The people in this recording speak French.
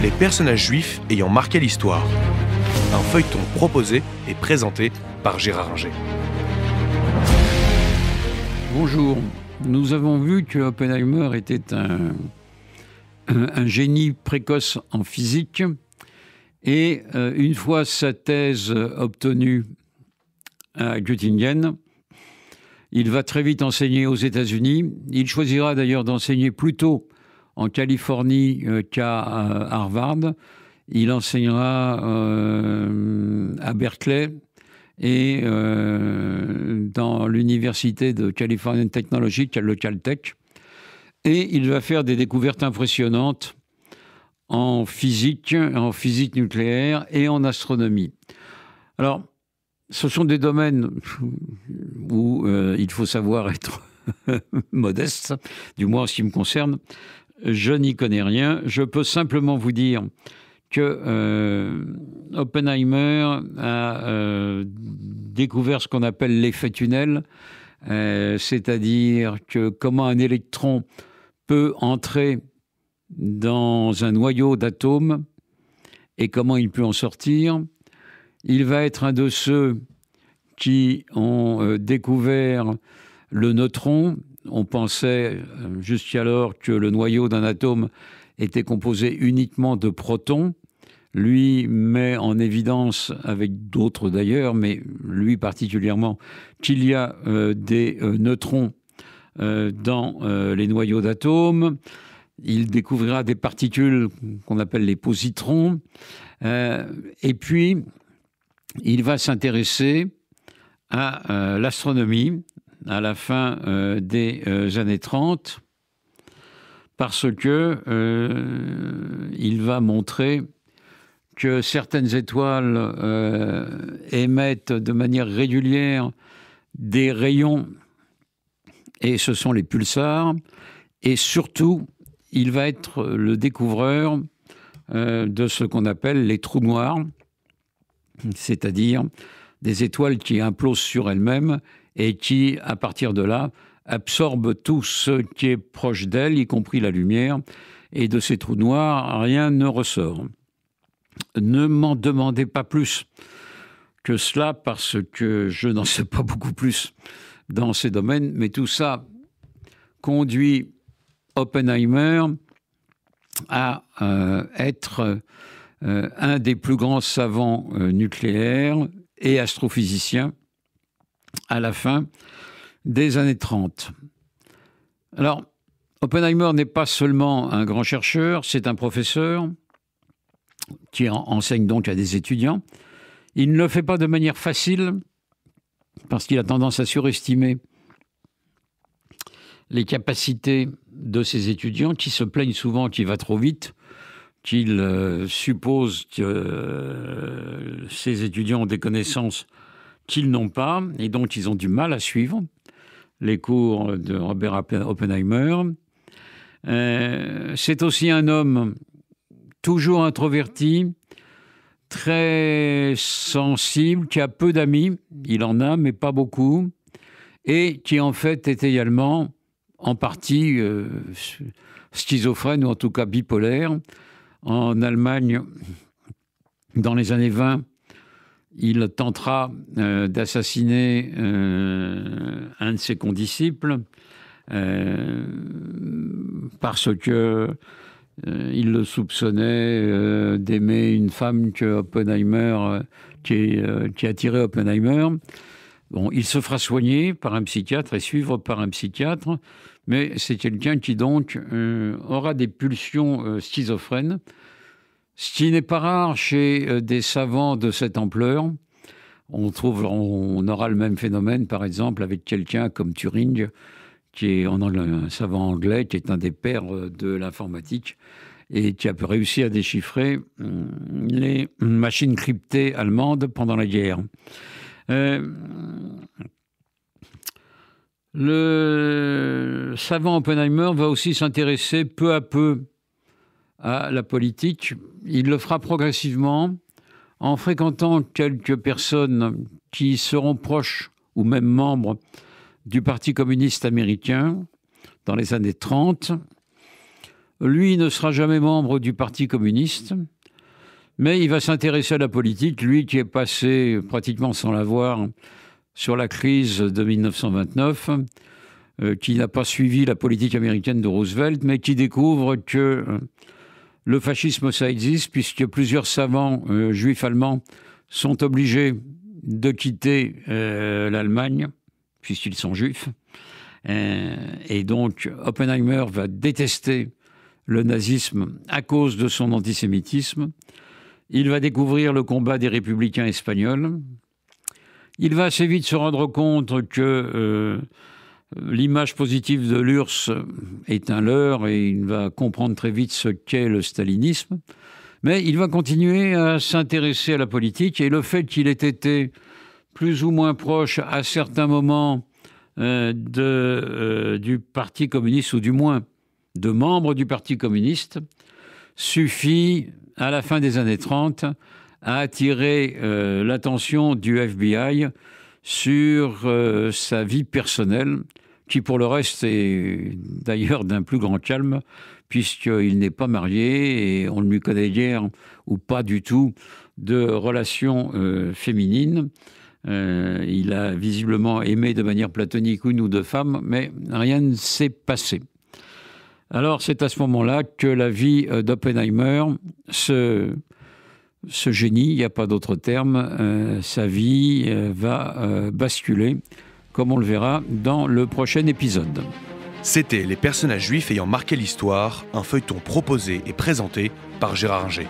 les personnages juifs ayant marqué l'histoire. Un feuilleton proposé et présenté par Gérard Inger. Bonjour. Nous avons vu que Oppenheimer était un génie précoce en physique et une fois sa thèse obtenue à Göttingen, il va très vite enseigner aux États-Unis. Il choisira d'ailleurs d'enseigner plutôt en Californie qu'à Harvard. Il enseignera à Berkeley et dans l'université de California Technology, le Caltech. Et il va faire des découvertes impressionnantes en physique nucléaire et en astronomie. Alors, ce sont des domaines où il faut savoir être modeste, du moins en ce qui me concerne. Je n'y connais rien. Je peux simplement vous dire que Oppenheimer a découvert ce qu'on appelle l'effet tunnel, c'est-à-dire que comment un électron peut entrer dans un noyau d'atomes et comment il peut en sortir. Il va être un de ceux qui ont découvert le neutron. On pensait jusqu'alors que le noyau d'un atome était composé uniquement de protons. Lui met en évidence, avec d'autres d'ailleurs, mais lui particulièrement, qu'il y a des neutrons dans les noyaux d'atomes. Il découvrira des particules qu'on appelle les positrons. Et puis, il va s'intéresser à l'astronomie à la fin des années 30, parce que il va montrer que certaines étoiles émettent de manière régulière des rayons, et ce sont les pulsars, et surtout, il va être le découvreur de ce qu'on appelle les trous noirs, c'est-à-dire des étoiles qui implosent sur elles-mêmes et qui, à partir de là, absorbent tout ce qui est proche d'elles, y compris la lumière, et de ces trous noirs, rien ne ressort. Ne m'en demandez pas plus que cela, parce que je n'en sais pas beaucoup plus dans ces domaines, mais tout ça conduit Oppenheimer à être un des plus grands savants nucléaires et astrophysiciens à la fin des années 30. Alors, Oppenheimer n'est pas seulement un grand chercheur, c'est un professeur qui enseigne donc à des étudiants. Il ne le fait pas de manière facile, parce qu'il a tendance à surestimer les capacités de ses étudiants, qui se plaignent souvent qu'il va trop vite, qu'il suppose que ces étudiants ont des connaissances qu'ils n'ont pas, et donc ils ont du mal à suivre les cours de Robert Oppenheimer. C'est aussi un homme toujours introverti, très sensible, qui a peu d'amis, il en a, mais pas beaucoup, et qui en fait est également en partie schizophrène, ou en tout cas bipolaire. En Allemagne, dans les années 20, il tentera d'assassiner un de ses condisciples parce que il le soupçonnait d'aimer une femme qui attirait Oppenheimer. Bon, il se fera soigner par un psychiatre et suivre par un psychiatre, mais c'est quelqu'un qui donc aura des pulsions schizophrènes, ce qui n'est pas rare chez des savants de cette ampleur. On aura le même phénomène, par exemple, avec quelqu'un comme Turing, qui est un savant anglais, qui est un des pères de l'informatique, et qui a réussi à déchiffrer les machines cryptées allemandes pendant la guerre. Le savant Oppenheimer va aussi s'intéresser peu à peu à la politique. Il le fera progressivement en fréquentant quelques personnes qui seront proches ou même membres du Parti communiste américain dans les années 30. Lui ne sera jamais membre du Parti communiste, mais il va s'intéresser à la politique, lui qui est passé pratiquement sans l'avoir sur la crise de 1929, qui n'a pas suivi la politique américaine de Roosevelt, mais qui découvre que le fascisme, ça existe, puisque plusieurs savants juifs allemands sont obligés de quitter l'Allemagne, puisqu'ils sont juifs. Et donc, Oppenheimer va détester le nazisme à cause de son antisémitisme. Il va découvrir le combat des républicains espagnols. Il va assez vite se rendre compte que l'image positive de l'URSS est un leurre et il va comprendre très vite ce qu'est le stalinisme. Mais il va continuer à s'intéresser à la politique et le fait qu'il ait été plus ou moins proche à certains moments du Parti communiste, ou du moins de membres du Parti communiste, suffit, à la fin des années 30, à attirer l'attention du FBI sur sa vie personnelle, qui pour le reste est d'ailleurs d'un plus grand calme, puisqu'il n'est pas marié et on ne lui connaît guère ou pas du tout de relations féminines. Il a visiblement aimé de manière platonique une ou deux femmes, mais rien ne s'est passé. Alors c'est à ce moment-là que la vie d'Oppenheimer se génie, il n'y a pas d'autre terme, sa vie va basculer, comme on le verra dans le prochain épisode. C'était Les personnages juifs ayant marqué l'histoire, un feuilleton proposé et présenté par Gérard Inger.